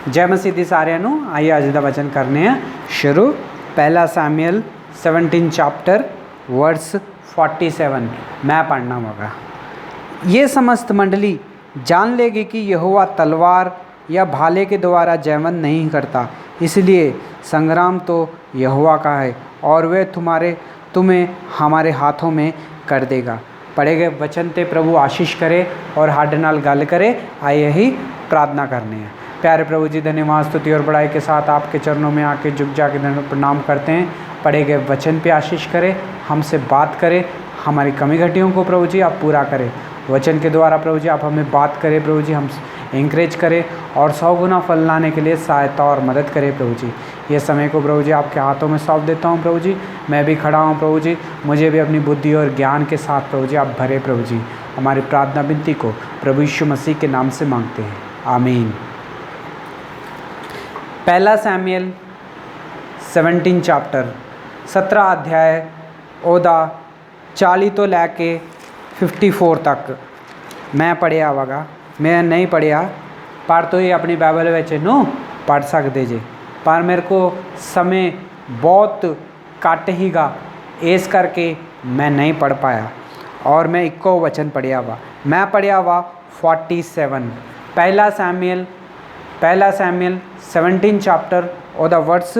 जय मसीह दी सारिਆਂ ਨੂੰ। आइए अज का वचन करने हैं शुरू। पहला सैमुअल 17 चैप्टर वर्स 47 मैं पढ़ना होगा। ये समस्त मंडली जान लेगी कि यहोवा तलवार या भाले के द्वारा जयवंत नहीं करता, इसलिए संग्राम तो यहोवा का है और वह तुम्हें हमारे हाथों में कर देगा। पढ़े गए वचन ते प्रभु आशीष करे और हाडे नाल गल करे। आइए ही प्रार्थना करने हैं। प्यारे प्रभु जी, धन्यवाद स्तुति और बड़ाई के साथ आपके चरणों में आके झुक जाके प्रणाम करते हैं। पढ़े गए वचन पे आशीष करें, हमसे बात करें, हमारी कमी घटियों को प्रभु जी आप पूरा करें। वचन के द्वारा प्रभु जी आप हमें बात करें, प्रभु जी हम इंकरेज करें और 100 गुना फल लाने के लिए सहायता और मदद करें प्रभु जी। ये समय को प्रभु जी आपके हाथों में सौंप देता हूँ प्रभु जी। मैं भी खड़ा हूँ प्रभु जी, मुझे भी अपनी बुद्धि और ज्ञान के साथ प्रभु जी आप भरे प्रभु जी। हमारी प्रार्थना विनती को प्रभु यीशु मसीह के नाम से मांगते हैं, आमीन। पहला सैमुअल 17 चैप्टर 17 अध्याय ओदा 40 तो लैके 54 तक मैं पढ़िया वागा। मैं नहीं पढ़िया पर तो ये अपनी बाइबल में पढ़ सकते जे, पर मेरे को समय बहुत घट हीगा, इस करके मैं नहीं पढ़ पाया और मैं इको वचन पढ़िया वा। मैं पढ़िया वा 47 पहला सैमुअल 17 चैप्टर ओदा वर्स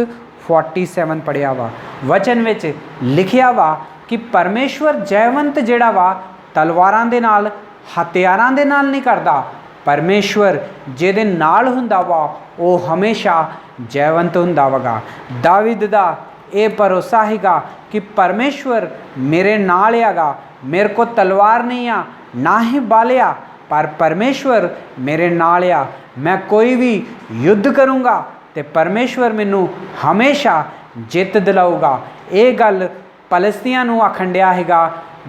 47 पढ़िया वा। वचन विच लिखिया वा कि परमेश्वर जयवंत जिहड़ा वा तलवारां दे नाल हथियारां दे नाल नहीं करदा। परमेश्वर जिहदे नाल हुंदा वा वो हमेशा जयवंत हुंदा वगा। दाविद दा ये भरोसा हैगा कि परमेश्वर मेरे नाल हैगा, मेरे को तलवार नहीं आ ना ही बालिया, पर परमेश्वर मेरे नाल आ। मैं कोई भी युद्ध करूँगा तो परमेश्वर मैनू हमेशा जित दिलाऊगा। ये गल फलस्तियां नू आखण दिया हैगा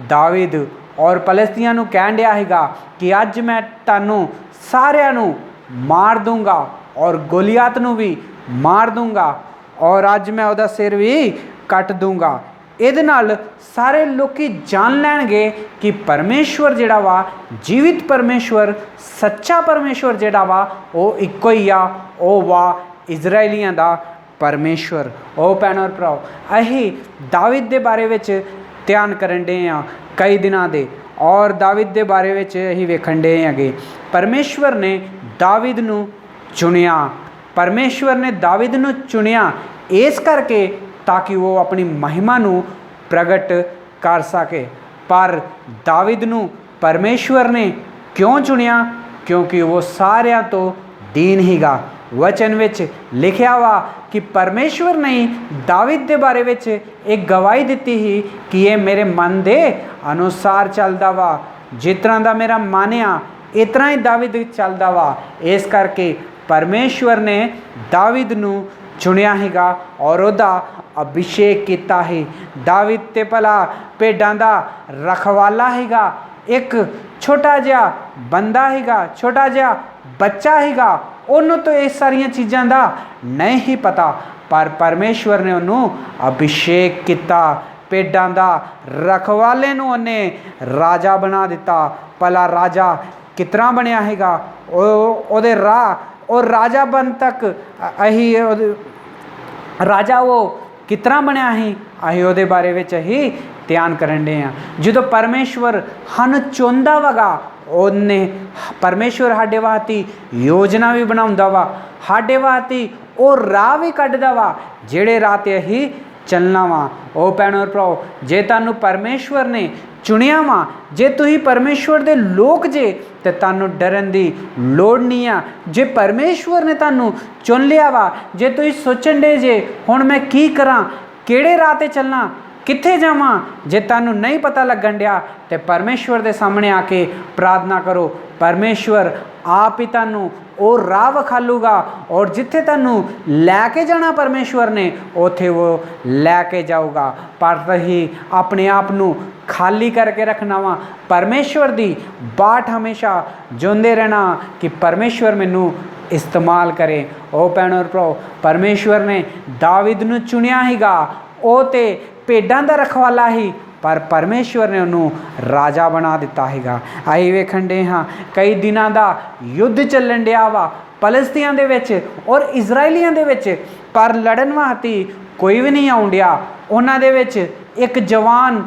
दाविद, और फलस्तियां नू कहण दिया हैगा कि अज मैं तुहानू सारियां नू मार दूंगा और गोलियात नू भी मार दूंगा और अज मैं उहदा सिर भी कट दूंगा। ਇਹਦੇ ਨਾਲ सारे लोकी जान लैणगे कि परमेश्वर जिहड़ा वा जीवित परमेश्वर सच्चा परमेश्वर जिहड़ा वा वो इक्को ही आ, वो वा इजराइलियां दा परमेश्वर। ओ भैन और भराओ, अही दाविद दे बारे विच ध्यान करन डे आ कई दिनां दे, और दाविद दे बारे विच अही वेखण डे हैगे। परमेश्वर ने दाविद नू चुनिया, परमेश्वर ने दाविद नू चुनिया इस करके ताकि वो अपनी महिमा नू प्रगट कर सके। पर दाविद नू परमेश्वर ने क्यों चुनिया? क्योंकि वो सारियां तो दीन हीगा। वचन विच लिखिया वा कि परमेश्वर ने दाविद दे बारे विच एक गवाही दिती ही कि ये मेरे मन दे अनुसार चलदा वा, जितना दा मेरा मन आ इतना ही दाविद चलदा वा। इस करके परमेश्वर ने दाविद नू चुनिया हैगा और उहदा अभिषेक किया है। दाविद ते भला भेडां दा रखवाला हैगा, एक छोटा जिहा बंदा हैगा, छोटा जिहा बच्चा हैगा, उन्होंने तो ये सारिया चीज़ों का नहीं ही पता, पर परमेश्वर ने उन्होंने अभिषेक किया। भेडां दा रखवाले नूं उन्हें राजा बना दिता। भला राजा कितना बनया हैगा, ओहदे राह और राजा बन तक अही राजा वो कितना बनया ही अही उहदे बारे विच ही ध्यान करन डे आ। जो परमेश्वर हन चुनदा वगा, उन्हें परमेश्वर साडे वास्ते योजना भी बनाउंदा वा, साडे वास्ते वो राह भी कढदा वा जिहड़े राह ते अही चलना वा। ओ भैन और भराओ, जे तुहानू परमेश्वर ने चुनिया वा, जे तुसीं परमेश्वर दे लोक जे ते तुहानू डरन दी लोड़ नहीं आ। जे परमेश्वर ने तुहानू चुन लिया वा, जे तुसीं सोचण दे जे हुण मैं की करां, किहड़े राह ते चलना, कित्थे जावां, जे तुहानू नहीं पता लगन दिया तो परमेश्वर दे सामने आके प्रार्थना करो। परमेश्वर आप ही तुहानू वो राह विखालूगा और जिथे तुहानू लैके जाना परमेश्वर ने उथे वो लैके जाऊगा। पर तुसीं अपने आप नू खाली करके रखना वा, परमेश्वर दी बाट हमेशा जोंदे रहना कि परमेश्वर मैनू इस्तेमाल करे। ओ भैन और भराओ, परमेश्वर ने दाविद नू चुनिया हीगा, ओ ते भेडां दा रखवाला ही, पर परमेश्वर ने उन्होंने राजा बना दिता हैगा। असीं वेखण डे हाँ कई दिनों का युद्ध चलन डया वा फलस्तीन दे विच और इजराइलियां दे विच, पर लड़न वास्ते कोई भी नहीं आउण डया। उन्हां दे विच एक जवान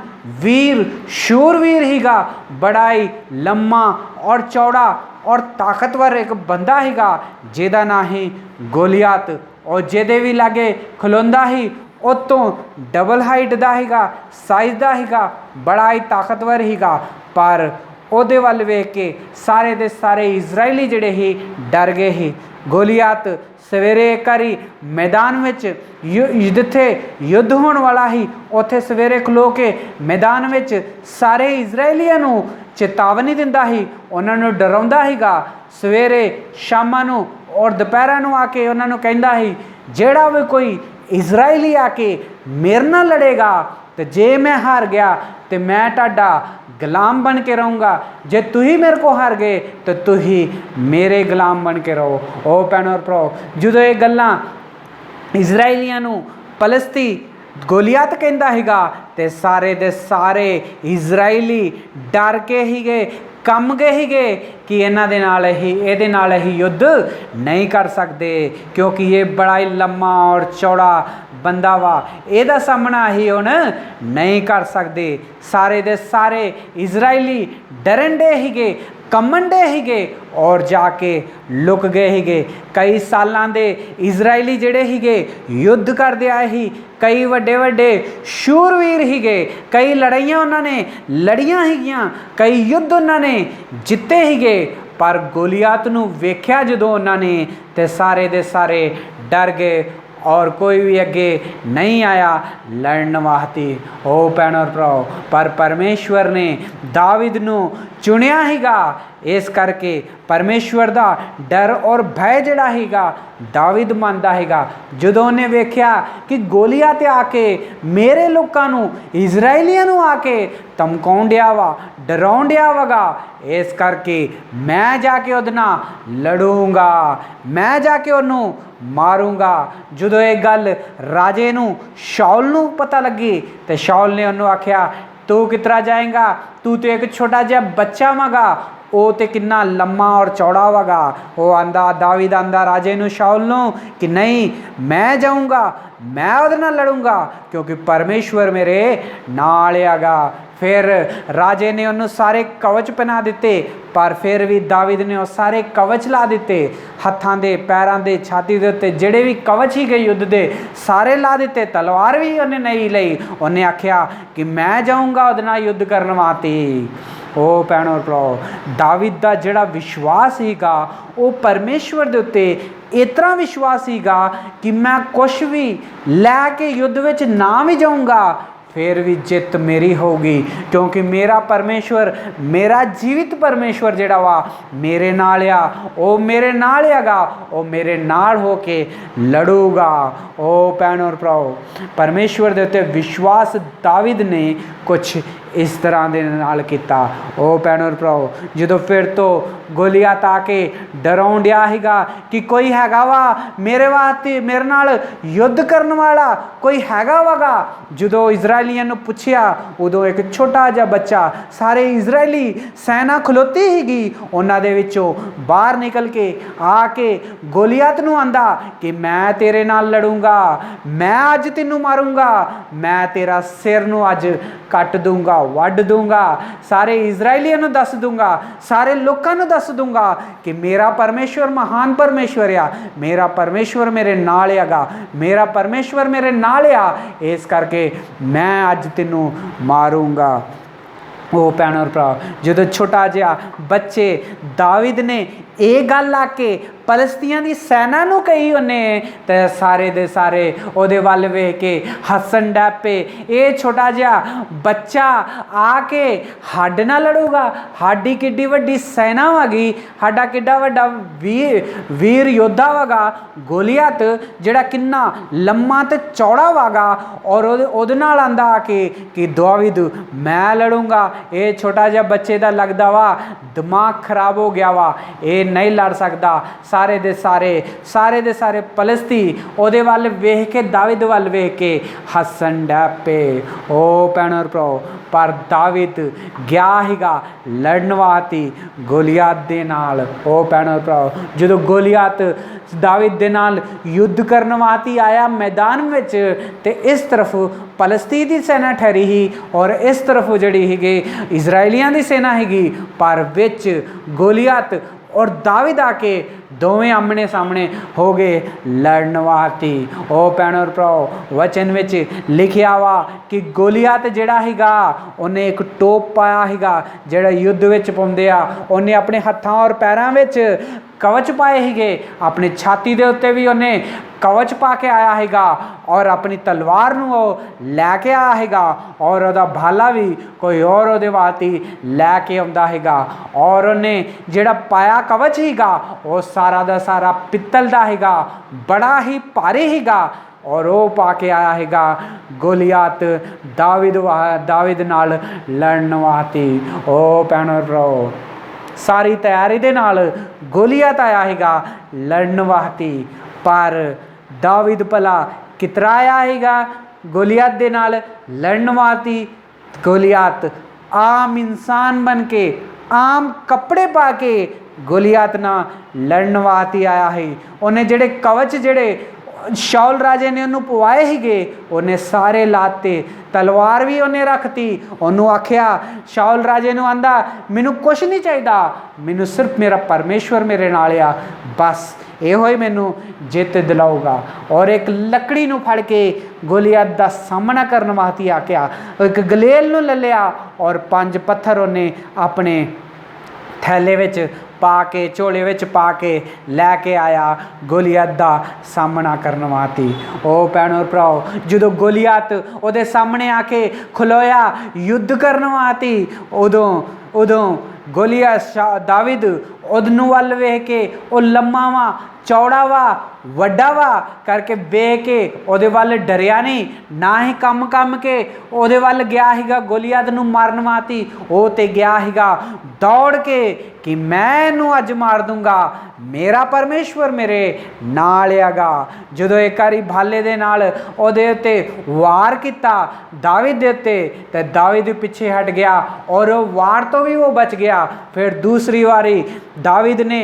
वीर शूरवीर हीगा, बड़ा ही लम्मा और चौड़ा और ताकतवर एक बंदा हैगा जिहदा नाम है गोलियात, और जिहदे भी लागे खलोंदा ही उतों डबल हाइट का हैगा, साइज का हैगा, बड़ा ही ताकतवर हैगा। पर ਉਹਦੇ ਵੱਲ ਵੇਖ के सारे दे सारे इजराइली जिहड़े ही डर गए ही। गोलियात सवेरे एक बारी मैदान में जिथे युद्ध होने वाला ही उत्थे सवेरे खलो के मैदान में सारे इजराइलियां नूं चेतावनी दिंदा ही, उन्होंने डराउंदा हैगा। सवेरे शामां नूं और दुपहरां नूं आके उन्होंने कहंदा ही जिहड़ा भी कोई इजराइली आके मेरे नाल लड़ेगा तो जे मैं हार गया तो मैं तुहाडा गुलाम बन के रहूँगा, जे तुही मेरे को हार गए तो तुही मेरे गुलाम बन के रहो। ओ भैणों और भराओ, जो ये गल्लां इजराइलियां नूं फलस्ती गोलियात कहंदा हैगा ते सारे दे सारे इजराइली डर के ही गए, कम गए ही गए कि इन्हां दे नाल ही युद्ध नहीं कर सकते, क्योंकि ये बड़ा ही लम्मा और चौड़ा बंदा वा, ਇਹਦਾ सामना ही हुण नहीं कर सकते। सारे दे सारे इजराइली डरन डे ही गए, कमन डे ही गए और जाके लुक गए ही गए। कई सालां दे इजराइली जिहड़े ही गए युद्ध करदे आए ही, कई वड्डे वड्डे शूरवीर ही गए, कई लड़ाइयां उन्होंने लड़ियां हीगियां, कई युद्ध उन्होंने जिते ही गए। पर गोलियात नूं वेख्या जदों उन्होंने ते सारे दे सारे डर गए और कोई भी अगे नहीं आया लड़न वास्ते। ओ भैणों और भराओ, पर परमेश्वर ने दाविद नूं चुनिया हीगा, इस करके परमेश्वर का डर और भय जिहड़ा हैगा दाविद मनदा हैगा। जदों उन्हें वेख्या कि गोलियात आके मेरे लोकां नूं इजराइलियां नूं आके धमकाउण डया वा, डराउण डया वगा, इस करके मैं जाके उहदे नाल लड़ूंगा, मैं जाके उहनूं मारूंगा। जदों ये गल राजे नूं शाऊल नूं पता लगी तो शाऊल ने उन्होंने आख्या तू कितरा जाएगा, तू तो एक छोटा जिहा बच्चा वगा, वो तो कितना लम्मा और चौड़ा वगा। वो आंदा दाविद आंदा राजे नूं शाऊल नूं कि नहीं मैं जाऊँगा, मैं उहदे नाल लड़ूंगा क्योंकि परमेश्वर मेरे नाल हैगा। फिर राजे ने उन्होंने सारे कवच पहना दिते, पर फिर भी दाविद ने वो सारे कवच ला दिते, हत्थां दे पैरां दे छाती दे उत्ते जिहड़े भी कवच ही गए युद्ध दे सारे ला दिते, तलवार भी उन्हें नहीं लई। उन्हें आख्या कि मैं जाऊँगा उहदे नाल युद्ध करन वास्ते। ओ भैणों और भराओ, दाविद का जिहड़ा विश्वास हैगा वो परमेश्वर दे उत्ते इतना विश्वास हैगा कि मैं कुछ भी लैके युद्ध विच ना भी जाऊँगा फिर भी जित मेरी होगी, क्योंकि मेरा परमेश्वर, मेरा जीवित परमेश्वर जिहड़ा वा मेरे नाल आ, वो मेरे नाल हैगा, वो मेरे नाल हो के लड़ूगा। ओ भैणों और भराओ, परमेश्वर दे उत्ते विश्वास दाविद ने कुछ इस तरह दे नाल कीता। ओ भैणों और भराओ, जदों फिर तो गोलियात आके डराउण डया हैगा कि कोई हैगा वा मेरे वास्ते, मेरे नाल युद्ध करन वाला कोई हैगा वगा। जदों इजराइलियां नूं पुछया उदों एक छोटा जिहा बच्चा, सारे इजराइली सेना खलोती हीगी, उन्हां दे विचों बाहर निकल के आके गोलियात नूं आंदा कि मैं तेरे नाल लड़ूंगा, मैं अज तेनू मारूंगा, मैं तेरा सिर नूं अज कट दूंगा, वड दूंगा, सारे इजराइलियां नूं दस दूंगा, सारे लोकां नूं दस दूंगा कि मेरा परमेश्वर महान परमेश्वर आ, मेरा परमेश्वर मेरे नाल हैगा, मेरा परमेश्वर मेरे नाल आ, इस करके मैं अज तेनू मारूंगा। ओ भैणों और भरा, जो छोटा जिहा बच्चे दाविद ने ये गल आके फलस्तीन की सेना नूं कही उन्हें, तो सारे दे सारे उहदे वल वेख के हसन डै पे। ये छोटा जिहा बच्चा आके हाडे नाल लड़ूगा, हाडी किड्डी वड्डी सेना वगी, हाडा किड्डा वड्डा वीर योद्धा वगा गोलियात, जिहड़ा किन्ना लम्मा ते चौड़ा वगा, और उहदे नाल आंदा आके कि दाविद मैं लड़ूंगा। ये छोटा जिहा बच्चे दा लगदा वा दिमाग खराब हो गया वा, ये नहीं लड़ सकता। सारे दे सारे पलस्ती ਉਹਦੇ ਵੱਲ ਵੇਖ ਕੇ दाविद ਵੱਲ ਵੇਖ ਕੇ ਹੱਸਣ ਡੈ ਪਏ। ओ ਭੈਣੋ ਭਰਾਓ, पर दाविद गया हीगा लड़न वास्ते गोलियात दे नाल। ओ भैणो भराओ, जो गोलियात दाविद दे नाल युद्ध करन वास्ते आया मैदान विच, ते इस तरफ फलस्तीन की सेना ठहरी ही और इस तरफ जिहड़ी हैगी इजराइलियां की सेना हैगी, पर विच गोलियात और दाविद आके दोवें आमने सामने हो गए लड़न वास्ते। ओ भैणो भराओ, वचन विच लिखिया वा कि गोलियात जिहड़ा हैगा उन्हें एक टोप पाया हैगा जिहड़ा युद्ध विच पाउंदे आ। उन्हें अपने हत्थां और पैरां विच कवच पाए हैगे, अपनी छाती दे उत्ते भी उन्हें कवच पा के आया हैगा और अपनी तलवार नूं ओह लैके आया हैगा और उहदा भाला भी कोई और उहदे वास्ते लैके आउंदा हैगा। और उन्हें जिहड़ा पाया कवच हैगा वो सारा दा सारा पित्तल दा हैगा, बड़ा ही भारी हैगा और वो पा के आया हैगा गोलियात दाविद नाल लड़न वास्ते। ओ भैणो भराओ, सारी तैयारी दे नाल गोलियात आया हैगा लड़न वास्ते, पर दाविद भला कितरा आया हैगा गोलियात दे नाल लड़न वास्ते? गोलियात आम इंसान बन के, आम कपड़े पा के गोलियात ना लड़न वास्ते आया है। उन्हें जेड़े कवच जेड़े शाऊल राजे ने उन्होंने पवाए हीगे उन्हें सारे लाते, तलवार भी उन्हें रखती। उन्होंने आख्या शाऊल राजे ने आंदा मैनू कुछ नहीं चाहिए, मैनू सिर्फ मेरा परमेश्वर मेरे नाल आ, बस यो ही मैनू जित दिलाऊगा। और एक लकड़ी नू फड़ के गोलियात दा सामना करने वास्ते आख्या, एक गलेल नू ले लिया और 5 पत्थर उन्हें अपने थैले विच पा के, झोले विच पा के लैके आया गोलियात दा सामना करने वास्ते। ओ भैणो भराओ, जो गोलियात उहदे सामने आके खलोया युद्ध करने वास्ते, उदों गोलियात दाविद उदनू वल वेख के वो लम्मा वा चौड़ा वा वड्डा वा करके वेख के उहदे वल डरिया नहीं, ना ही कम के उहदे वल गया हैगा गोलियात नू मारन वास्ते। वो तो गया हैगा दौड़ के कि मैं इनू अज मार दूंगा, मेरा परमेश्वर मेरे नाल हैगा। जो एक बारी भाले दे नाल उहदे उत्ते वार किया दाविद दे उत्ते, ते दाविद पिछे हट गया और वार तो भी वो बच गया। फिर दूसरी बारी दाविद ने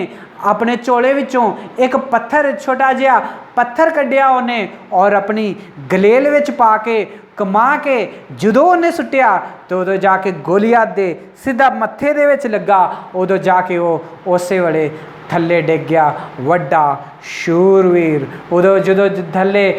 अपने झोले विचों एक पत्थर, छोटा जिहा पत्थर कढ़िया उन्हें और अपनी गलेल विच पा के कमा के जदों उन्हें सुटिया तो उदों जाके गोलियात दे सीधा मत्थे दे विच लगा। उदों जाके वो उसे वेले थल्ले डिग गया वड्डा शूरवीर। उदों जदों थल्ले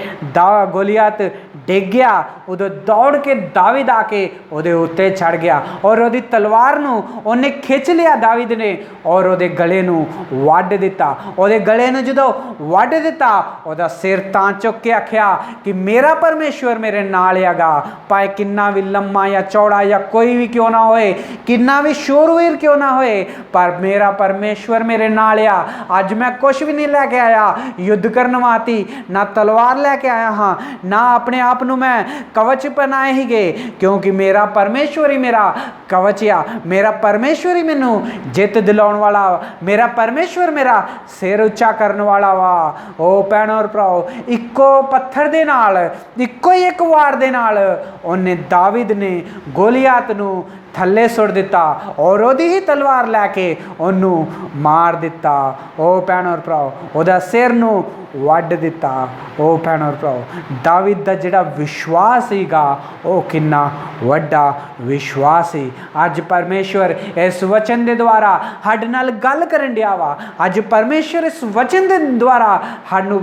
गोलियात डिग गया उदों दौड़ के दाविद आके उहदे उत्ते चढ़ गया और उहदी तलवार नूं उन्हें खिंच लिया दाविद ने और उहदे गले नूं वड्ड दिता। उहदे गले नूं जदों वड्ड दिता उहदा सिर तां चुक के आख्या कि मेरा परमेश्वर मेरे नाल हैगा, भाएं किन्ना भी लम्मा या चौड़ा या कोई भी क्यों ना होए, किन्ना भी शूरवीर क्यों ना होए, पर मेरा परमेश्वर मेरे नाल आ। अज मैं कुछ भी नहीं लैके आया युद्ध करने वास्ते, ना तलवार लैके आया हाँ, ना अपने आप नूं मैं कवच पहनाए हीगे, क्योंकि मेरा परमेश्वर ही मेरा कवच आ, मेरा परमेश्वर ही मैनू जित दिलाउण वाला, मेरा परमेश्वर मेरा सिर उच्चा करने वाला वा। ओ भैणो और भराओ, इक्को पत्थर दे नाल, इक्को ही एक वार दे नाल उन्हें दाविद ने गोलियात नूं थल्ले सुट दिता और ओदी ही तलवार लैके ओनू मार दिता। ओ भैणो और भराओ, ओदा सिर नूं वड्ड दिता। ओ भैणो और भराओ, दाविद दा जिहड़ा विश्वास सीगा ओ किन्ना वड्डा विश्वास सी। अज परमेश्वर इस वचन दे द्वारा साडे नाल गल करन दिया वा। अज परमेश्वर इस वचन दे द्वारा सानू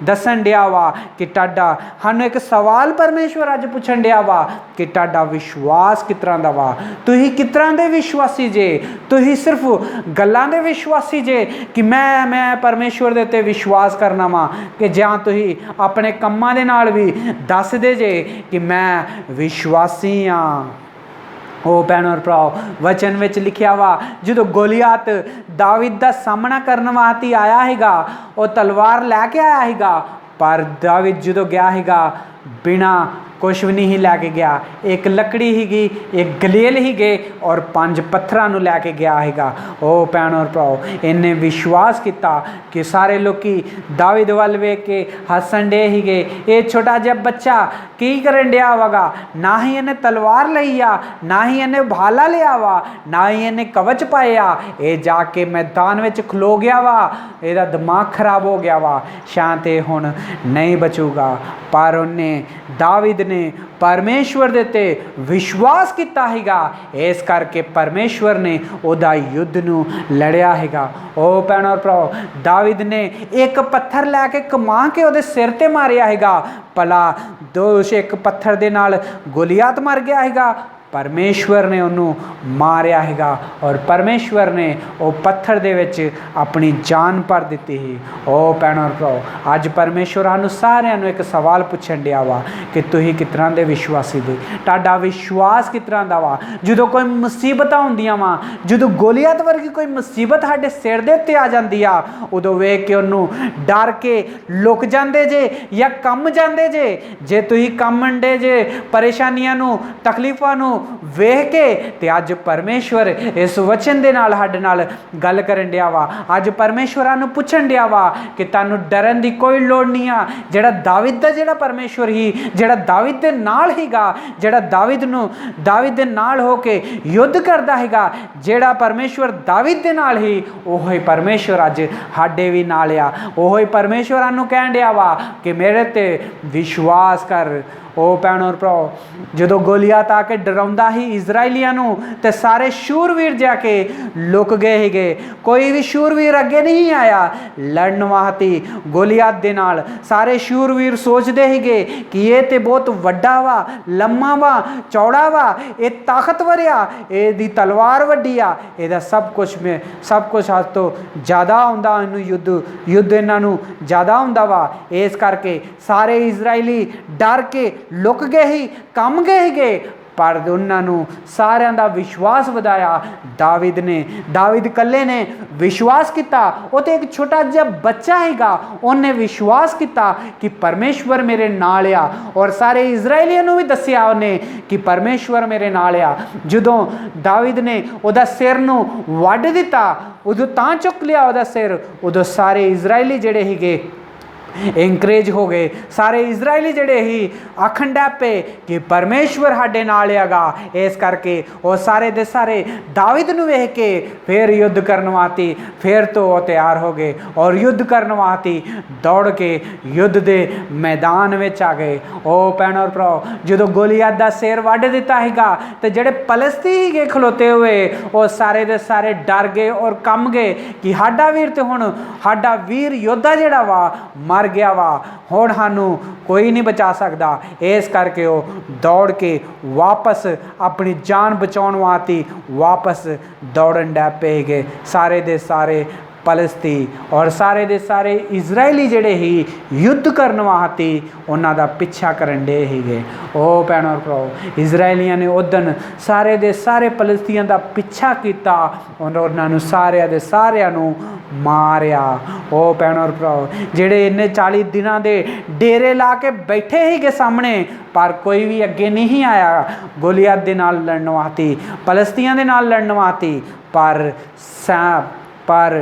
दसन दिया वा कि तुहाडा, सानू एक सवाल परमेश्वर अज पुछन दिया वा कि तुहाडा विश्वास किस तरह दा वा, तुही किस तरह दे विश्वासी जे, तुही सिर्फ गल्लां दे विश्वासी जे कि मैं परमेश्वर दे उत्ते विश्वास करना वा, कि जां तुही अपने कम्मां दे नाल भी दस दे जे कि मैं विश्वासी हाँ। ओ भैणो और भराओ, वचन विच लिखिया वा जो गोलियात दाविद दा सामना करने वास्ते आया हैगा वो तलवार लैके आया हैगा, पर दाविद जो गया हैगा बिना कुछ भी नहीं लैके गया, एक लकड़ी हीगी, एक गलेल ही गए और 5 पत्थरां नूं लैके गया हैगा। ओ भैण और भराओ, इन्हें विश्वास किया कि सारे लोग दाविद वाल वेख के हसन डे ही गए। ये छोटा जिहा बच्चा की करन डया वगा, ना ही इन्हें तलवार लई आ, ना ही इन्हें भाला लिया वा, ना ही इन्हें कवच पाया, ये जाके मैदान में खलो गया वा, ਇਹਦਾ दिमाग खराब हो गया वा, शायद ये हुण नहीं बचूगा। पर उन्हें दाविद ने परमेश्वर दे ते विश्वास किया हैगा, इस करके परमेश्वर ने उहदा युद्ध नूं लड़िया हैगा। ओ भैण और भराओ, दाविद ने एक पत्थर लैके कमा के उहदे सिर ते मारिया हैगा, भला दोष एक पत्थर दे नाल गोलियात मर गया हैगा। परमेश्वर ने उन्होंने मारिया हैगा और परमेश्वर ने वो पत्थर दे विच अपनी जान भर दी ही। ओ भैण और भराओ, अज परमेश्वर सानूं सारिआं नूं एक सवाल पुछण दिया वा कि तुसीं किस तरह के विश्वासी दे, तुहाडा विश्वास किस तरह का वा। जदों कोई मुसीबत आउंदियां वा, जदों गोलियत वर्गी कोई मुसीबत साडे सिर दे उत्ते आ जांदी आ, उदों वेख के उन्होंने डर के लुक जांदे जे या कम जांदे जे। जे तुसीं कम्मण डे जे परेशानियां नूं, तकलीफां नूं वेख के, ते अज परमेश्वर इस वचन दे नाल साडे नाल गल करन दिया वा। अज परमेश्वर आनूं पुछण दिया वा कि तुहानूं डरन दी कोई लोड़ नहीं आ। जिहड़ा दाविद दा जिहड़ा परमेश्वर ही, जिहड़ा दाविद दे नाल हीगा, जिहड़ा दाविद दे नाल हो के युद्ध करदा हैगा, जिहड़ा परमेश्वर दाविद दे नाल ही, ओह ही परमेश्वर अज साडे भी नाल आ। ओह ही परमेश्वर आनूं कहण दिया वा कि मेरे ते विश्वास कर। ओ भैण और भराओ, जदों गोलियात आके डराउंदा ही इजराइलियां नूं, ते सारे शूरवीर जाके लुक गए ही गए। कोई भी शूरवीर अगे नहीं आया लड़न वास्ते गोलियात दे नाल। सारे शूरवीर सोचते ही गए कि ये ते बहुत वड्डा वा, लम्मा वा, चौड़ा वा, ये ताकतवर आ, ये तलवार वड्डी आ, ये सब कुछ अज तो ज़्यादा आउंदा, युद्ध इन्हां नूं ज़्यादा आउंदा वा। इस करके सारे इजराइली डर के लुक गए ही, कम गए ही गए। पर उन्होंने सारिਆਂ ਦਾ विश्वास वधाया। दाविद कल्ले ने विश्वास किया। वो तो एक छोटा जिहा बच्चा हैगा, उन्हें विश्वास किया कि परमेश्वर मेरे नाल आ, और सारे इजराइलियों को भी दसिया उन्हें कि परमेश्वर मेरे नाल आ। जदों दाविद ने उहदा सिर नूं वड्ड दिता, उदों तां चुक लिया उहदा सिर, उदों सारे इजराइली जिहड़े हैगे एनकरेज हो गए। सारे इजराइली जड़े ही आखन डै पे कि परमेश्वर साडे नाल हैगा। इस करके वो सारे दे सारे दाविद नूं वेख के फिर युद्ध करने वास्ते फिर तो वो तैयार हो गए और युद्ध करने वास्ते दौड़ के युद्ध दे मैदान में आ गए। ओ भैण और भराओ, जदों गोलियत दा सिर वड्ड दिता हैगा तो जड़े पलस्ती ही खलोते हुए वो सारे दे सारे डर गए और कम गए कि साडा वीर तो हुण साडा वीर योद्धा जिहड़ा वा मर गया वा, हुण सानू कोई नहीं बचा सकता। इस करके वो दौड़ के वापस अपनी जान बचाउण वास्ते वापस दौड़न डै पे गए। सारे दे सारे पलस्ती और सारे दे सारे इजराइली जिहड़े ही युद्ध करने वास्ते उन्हां दा पिछा करन डे ही गए। ओ भैण और भराओ, इजराइलियां ने उदन सारे दे सारे पलस्तियां दा पिछा किया और उन्होंने सारिਆਂ दे सारिਆਂ नूं मारिया। ओ भैण और भराओ, जिहड़े इन्ने 40 दिनां दे डेरे ला के बैठे ही गए सामने, पर कोई भी अगे नहीं आया गोलियत दे नाल लड़न वास्ते, पलस्तियां दे नाल लड़न वास्ते। पर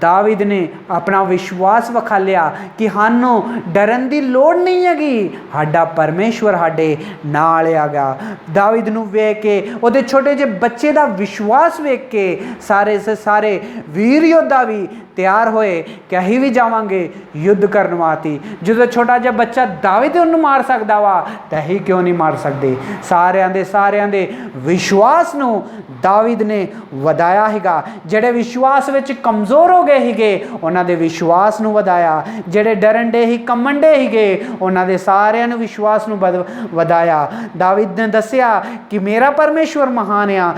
दाविद ने अपना विश्वास विखा लिया कि सानू डरन की लोड़ नहीं हैगी, साडा परमेश्वर साडे नाल हैगा। दाविद नूं वेख के, उहदे छोटे जे बच्चे का विश्वास वेख के सारे से सारे वीर योद्धा भी तैयार होए कि असीं भी जावांगे युद्ध करने वास्ते। जो छोटा जिहा बच्चा दाविद उन्होंने मार सकता वा, तो असीं क्यों नहीं मार सकते। सारिਆਂ दे विश्वास नूं दाविद ने वधाया हैगा। जिहड़े विश्वास विच कमज़ोर हो गए हीगे उन्हां दे विश्वास नूं वधाया, जिहड़े डरन डे ही कंबण डे हीगे उन्हां दे सारिਆਂ नूं विश्वास नूं वधाया। दाविद ने दस्सिया कि मेरा परमेश्वर महान आ,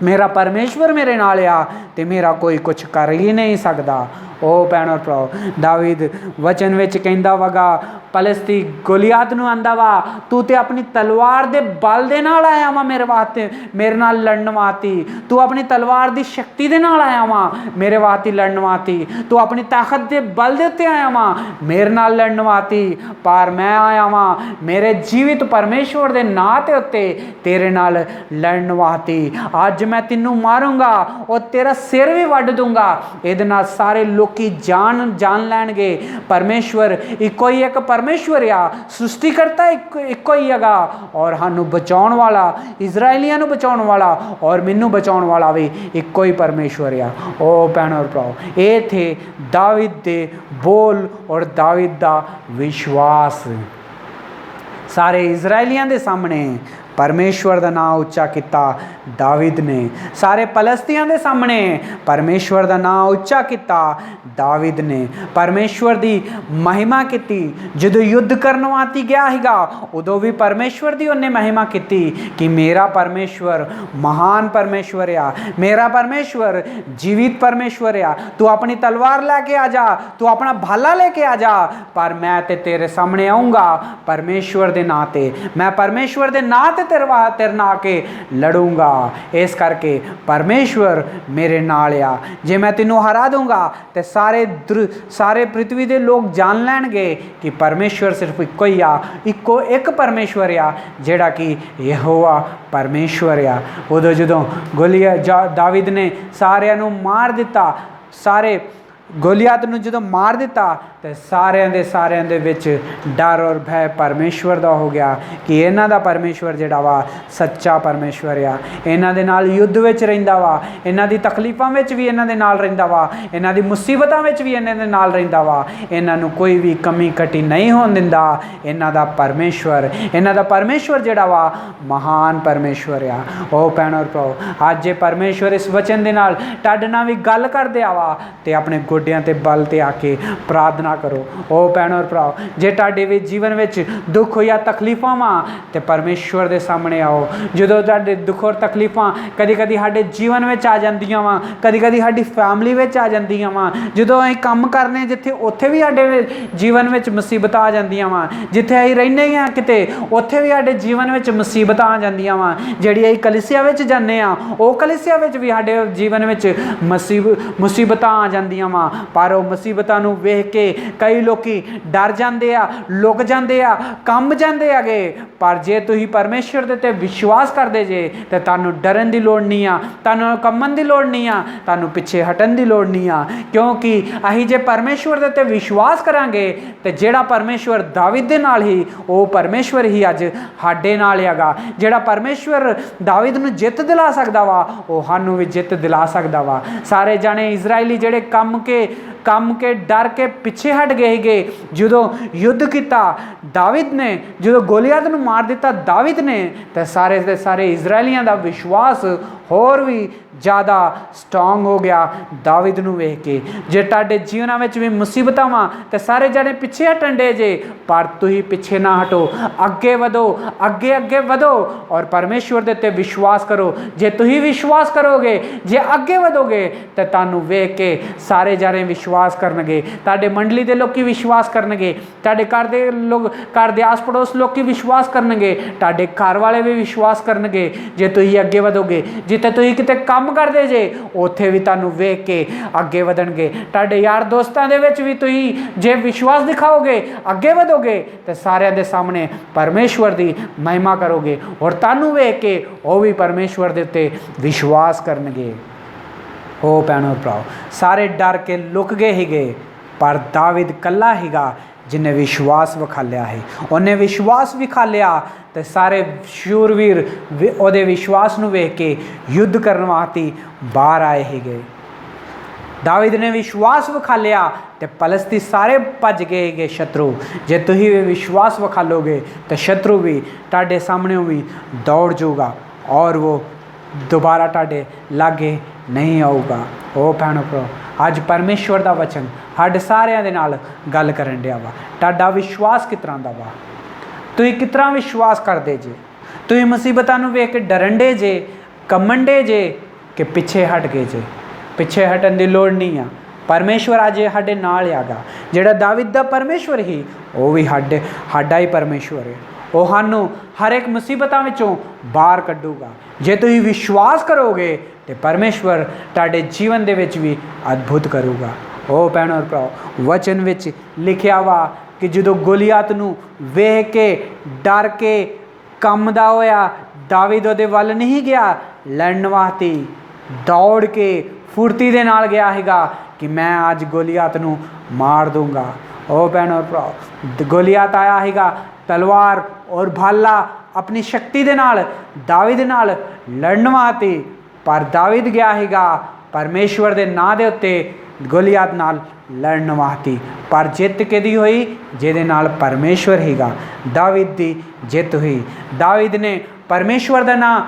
मेरा परमेश्वर मेरे नाल आ ते मेरा कोई कुछ कर ही नहीं सकता। ओ भैण और भराओ, दाविद वचन विच कहंदा वगा पलस्ती गोलियात नूं आंदा वा तू ते अपनी तलवार दे बल दे नाल आया वा मेरे वास्ते मेरे नाल लड़न वास्ते, तू अपनी तलवार दी शक्ति दे नाल आया वा मेरे वास्ते लड़न वास्ते, तू अपनी ताकत दे बल दे उत्ते आया वा मेरे नाल लड़न वास्ते, पर मैं आया वा मेरे जीवित परमेश्वर दे नां ते उत्ते तेरे नाल लड़न वास्ते। अज मैं तेनू मारूंगा और तेरा सिर भी वड्ड दूंगा। इहदे नाल सारे लोकी जान लैणगे परमेश्वर इक्को ही एक परमेश्वर आ, सृष्टिकर्ता इक्को ही हैगा और सानू बचाउण वाला, इजराइलियां नू बचाउण वाला और मैनू बचाउण वाला भी इक्को ही परमेश्वर आ। ओ भैणों और भराओ, ये थे दाविद दे बोल और दाविद दा विश्वास। सारे इजराइलियां दे सामने परमेश्वर का नाम उच्चा किया दाविद ने, सारे फलस्तियां दे सामने परमेश्वर का नाम उच्चा किया दाविद ने, परमेश्वर की महिमा की। जो युद्ध करने वास्ते गया हैगा उदों भी परमेश्वर की उन्हें महिमा की कि मेरा परमेश्वर महान परमेश्वर आ, मेरा परमेश्वर जीवित परमेश्वर आ, तू अपनी तलवार लैके आ जा, तू अपना भाला लेके आ जा, पर मैं ते तेरे सामने आऊँगा परमेश्वर के नां ते, मैं परमेश्वर के नां ते तेरे नाल के लड़ूंगा। इस करके परमेश्वर मेरे नाल आ, जे मैं तेनू हरा दूंगा तो सारे पृथ्वी के लोग जान लैणगे कि परमेश्वर सिर्फ इक्को ही आ, इक्को एक परमेश्वर आ जिहड़ा कि यहोवा परमेश्वर आ। उदों जदों दाविद ने सारिਆਂ नू मार दिता, सारे गोलियात नू जदों मार दिता तो सारिਆਂ दे विच डर और भय परमेश्वर दा हो गया कि इन्हां दा परमेश्वर जिहड़ा वा सच्चा परमेश्वर आ, इन्हां दे नाल युद्ध विच रहिंदा वा, इन्हां दी तकलीफां विच भी इन्हां दे नाल रहिंदा वा, इन्हां दी मुसीबतां विच भी इन्हां दे नाल रहिंदा वा, इन्हां नू कोई भी कमी कटी नहीं होण दिंदा। इन्हां दा परमेश्वर जिहड़ा वा महान परमेश्वर आ। ओ भैणों और भराओ, अज जे परमेश्वर इस वचन दे नाल तुहाडे नाल भी गल करदे आ वा ते अपने गोड्यां ते बल ते आके प्रार्थना करो। ओ भैणों और भराओ, जे तुहाडे भी जीवन में दुख या तकलीफां वा तो परमेश्वर के सामने आओ। जो तुहाडे दुख और तकलीफां कदी कदी साडे जीवन में आ जांदियां वा, कदी कदी साडी फैमिली में आ जांदियां वा, जो असीं काम करने जिथे उत्थे भी साडे जीवन में मुसीबत आ जांदियां वा, जिथे असीं रहिंदे हां किते उत्थे भी साडे जीवन में मुसीबत आ जांदियां वा, जिहड़ी असीं कलीसिया विच जांदे आ ओह कलीसिया विच भी साडे जीवन में मुसीबत आ जांदियां वा, पर ओह मुसीबतां नूं वेख के कई लोग डर जाते आ, लुक जाते आ, कंब जाते आगे। पर जे तुसीं परमेश्वर दे ते विश्वास करते जे तो तुहानूं डरन की लोड़ नहीं आ, तुहानूं कंबन की लोड़ नहीं आ, तुहानूं पिछे हटन की लोड़ नहीं आ, क्योंकि असीं जे परमेश्वर दे ते विश्वास करांगे तो जिहड़ा परमेश्वर दाविद दे नाल ही वो परमेश्वर ही अज साडे नाल हैगा। जिहड़ा परमेश्वर दाविद नूं जित दिला सकदा वा वो सानूं भी जित दिला सकदा वा। सारे जाने इजराइली जिहड़े कम के डर के पिछे हट गए जो युद्ध किया दाविद ने, जो गोलियात नूं मार दिता दाविद ने, तो सारे के सारे इजराइलियां दा विश्वास होर भी ज़्यादा स्ट्रोंग हो गया दाविद नूं वेख के। जे तुहाडे जीवनां विच भी मुसीबतां वा तो सारे जने पिछे हटन डे जे, पर तुसीं पिछे ना हटो, अगे वधो, अगे वधो और परमेश्वर दे ते विश्वास करो। जे तुसीं विश्वास करोगे, जे अगे वधोगे तो तुहानूं वेख के सारे जने विश्वास करनगे, तुहाडे मंडली दे लोकी विश्वास करनगे, तुहाडे घर दे आस पड़ोस लोकी विश्वास करनगे, तुहाडे घर वाले भी विश्वास करनगे। जे तुसीं अगे वधोगे, जिथे तुसीं किते काम करदे जे उत्थे भी तुहानूं वेख के अगे वधणगे। तुहाडे यार दोस्तां दे विच भी तुसीं जे विश्वास दिखाओगे, अगे वधोगे तो सारिਆਂ दे सामने परमेश्वर दी महिमा करोगे और तुहानूं वेख के वो भी परमेश्वर दे उत्ते विश्वास करनगे। ओ भैणों भराओ, सारे डर के लुक गए ही गए, पर दाविद कल्ला हीगा जिन्हें विश्वास विखालिया है। उन्हें विश्वास विखालिया तो सारे शूरवीर उहदे विश्वास नूं वेख के युद्ध करने वास्ते बाहर आए ही गए। दाविद ने विश्वास विखालिया तो पलस्ती सारे भज गए शत्रु। जे तुसीं भी विश्वास विखालोगे तो शत्रु भी तुहाडे सामने भी दौड़ जाऊगा और वो दोबारा तुहाडे लागे नहीं आऊगा। ओ भैणों भराओ, अज परमेश्वर का वचन साडे सारिਆਂ दे नाल गल करन दिया वा। तुहाडा विश्वास किस तरह दा वा? तुसीं किस तरह विश्वास करदे जे? तुसीं मुसीबतां नूं वेख के डरन डे जे, कंबन डे जे कि पिछे हट गए जे? पिछे हटन की लोड़ नहीं आ। परमेश्वर अज साडे नाल हैगा। जिहड़ा दाविद दा परमेश्वर ही ਉਹ ਵੀ ਸਾਡਾ ਹੀ ਪਰਮੇਸ਼ਵਰ ਹੈ। ਉਹ ਸਾਨੂੰ ਹਰ ਇੱਕ ਮੁਸੀਬਤਾਂ ਵਿੱਚੋਂ ਬਾਹਰ ਕੱਢੂਗਾ। ਜੇ ਤੁਸੀਂ ਵਿਸ਼ਵਾਸ ਕਰੋਗੇ ਤਾਂ ਪਰਮੇਸ਼ਵਰ ਤੁਹਾਡੇ ਜੀਵਨ ਦੇ ਵਿੱਚ ਵੀ ਅਦਭੁਤ ਕਰੂਗਾ। ਉਹ ਭੈਣੋ ਔਰ ਭਰਾਓ, ਵਚਨ ਵਿੱਚ ਲਿਖਿਆ ਵਾ ਕਿ ਜਦੋਂ ਗੋਲੀਅਤ ਨੂੰ ਵੇਖ ਕੇ ਡਰ ਕੇ ਕੰਬਦਾ ਹੋਇਆ ਦਾਵੀਦ ਉਹਦੇ ਵੱਲ ਨਹੀਂ ਗਿਆ, ਲੜਨ ਵਾਸਤੇ ਦੌੜ ਕੇ ਫੁਰਤੀ ਦੇ ਨਾਲ ਗਿਆ ਹੈਗਾ ਕਿ ਮੈਂ ਅੱਜ ਗੋਲੀਅਤ ਨੂੰ ਮਾਰ ਦੂੰਗਾ। ਉਹ ਭੈਣੋ ਔਰ ਭਰਾਓ, ਗੋਲੀਅਤ ਆਇਆ ਹੈਗਾ ਤਲਵਾਰ ਔਰ ਭਾਲਾ ਆਪਣੀ ਸ਼ਕਤੀ ਦੇ ਨਾਲ ਦਾਵੀਦ ਨਾਲ ਲੜਨ ਵਾਸਤੇ, ਪਰ ਦਾਵੀਦ ਗਿਆ ਹੈਗਾ ਪਰਮੇਸ਼ਵਰ ਦੇ ਨਾਂ ਦੇ ਉੱਤੇ ਗੋਲੀਅਤ ਨਾਲ ਲੜਨ ਵਾਸਤੇ। ਪਰ ਜਿੱਤ ਕਿਹਦੀ ਹੋਈ? ਜਿਹਦੇ ਨਾਲ ਪਰਮੇਸ਼ਵਰ ਹੈਗਾ। ਦਾਵੀਦ ਦੀ ਜਿੱਤ ਹੋਈ। ਦਾਵੀਦ ਨੇ ਪਰਮੇਸ਼ਵਰ ਦਾ ਨਾਂ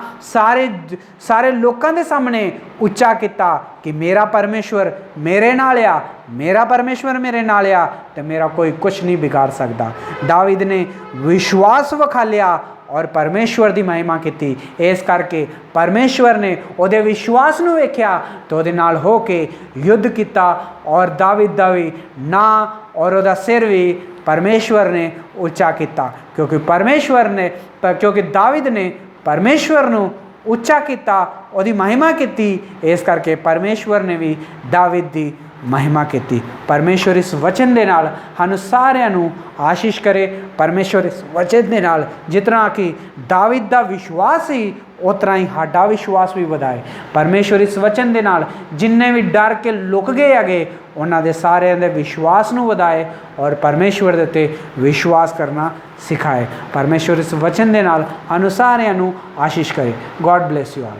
ਸਾਰੇ ਲੋਕਾਂ ਦੇ ਸਾਹਮਣੇ ਉੱਚਾ ਕੀਤਾ ਕਿ ਮੇਰਾ ਪਰਮੇਸ਼ਵਰ ਮੇਰੇ ਨਾਲ ਆ, ਮੇਰਾ ਪਰਮੇਸ਼ਵਰ ਮੇਰੇ ਨਾਲ ਆ ਤੇ ਮੇਰਾ ਕੋਈ ਕੁਛ ਨਹੀਂ ਵਿਗਾੜ ਸਕਦਾ। ਦਾਵੀਦ ਨੇ ਵਿਸ਼ਵਾਸ ਵਿਖਾਲਿਆ ਔਰ ਪਰਮੇਸ਼ਵਰ ਦੀ ਮਹਿਮਾ ਕੀਤੀ। ਇਸ ਕਰਕੇ ਪਰਮੇਸ਼ਵਰ ਨੇ ਉਹਦੇ ਵਿਸ਼ਵਾਸ ਨੂੰ ਵੇਖਿਆ ਤੇ ਉਹਦੇ ਨਾਲ ਹੋ ਕੇ ਯੁੱਧ ਕੀਤਾ ਔਰ ਦਾਵੀਦ ਦਾ ਵੀ ਨਾਂ ਔਰ ਉਹਦਾ ਸਿਰ ਵੀ ਪਰਮੇਸ਼ਵਰ ਨੇ ਉੱਚਾ ਕੀਤਾ। ਕਿਉਂਕਿ ਦਾਵੀਦ ਨੇ ਪਰਮੇਸ਼ਵਰ ਨੂੰ ਉੱਚਾ ਕੀਤਾ, ਉਹਦੀ ਮਹਿਮਾ ਕੀਤੀ। ਇਸ ਕਰਕੇ ਪਰਮੇਸ਼ਵਰ ਨੇ ਵੀ ਦਾਵੀਦ ਦੀ ਮਹਿਮਾ ਕੀਤੀ। ਪਰਮੇਸ਼ਵਰ ਇਸ ਵਚਨ ਦੇ ਨਾਲ ਸਾਨੂੰ ਸਾਰਿਆਂ ਨੂੰ ਆਸ਼ੀਸ਼ ਕਰੇ। ਪਰਮੇਸ਼ਵਰ ਇਸ ਵਚਨ ਦੇ ਨਾਲ ਜਿਸ ਤਰ੍ਹਾਂ ਕਿ ਦਾਵੀਦ ਦਾ ਵਿਸ਼ਵਾਸ ਸੀ ਉਸ ਤਰ੍ਹਾਂ ਹੀ ਸਾਡਾ ਵਿਸ਼ਵਾਸ ਵੀ ਵਧਾਏ। ਪਰਮੇਸ਼ਵਰ ਇਸ ਵਚਨ ਦੇ ਨਾਲ ਜਿੰਨੇ ਵੀ ਡਰ ਕੇ ਲੁਕ ਗਏ ਹੈਗੇ ਉਹਨਾਂ ਦੇ ਸਾਰਿਆਂ ਦੇ ਵਿਸ਼ਵਾਸ ਨੂੰ ਵਧਾਏ ਔਰ ਪਰਮੇਸ਼ਵਰ ਦੇ ਉੱਤੇ ਵਿਸ਼ਵਾਸ ਕਰਨਾ ਸਿਖਾਏ। ਪਰਮੇਸ਼ਵਰ ਇਸ ਵਚਨ ਦੇ ਨਾਲ ਸਾਨੂੰ ਸਾਰਿਆਂ ਨੂੰ ਆਸ਼ੀਸ਼ ਕਰੇ। God bless you all.